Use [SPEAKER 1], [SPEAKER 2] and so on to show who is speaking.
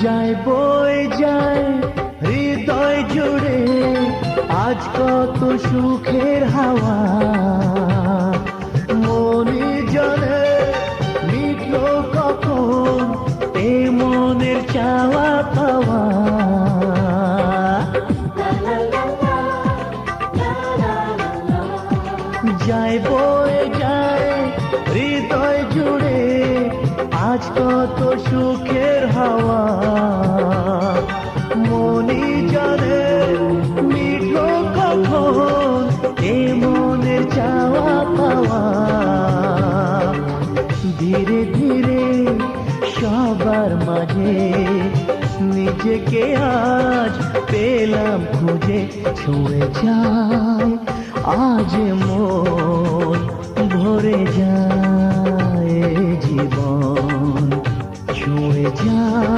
[SPEAKER 1] যায় বয়ে যায় হৃদয় জুড়ে আজ কত সুখের হাওয়া, মনে জানে মিটলো কখন এ মনের চাওয়া পাওয়া। যায় বয়ে যায় হৃদয় জুড়ে আজ কত সুখের হাওয়া, মনি জানে মিটলো কখন এ মনের চাওয়া পাওয়া। ধীরে ধীরে সবার মাঝে নিজেকে আজ পেলাম খুঁজে, ছুঁয়ে যায় আজ মন ভরে যায় জীবন, ছুঁয়ে যায়।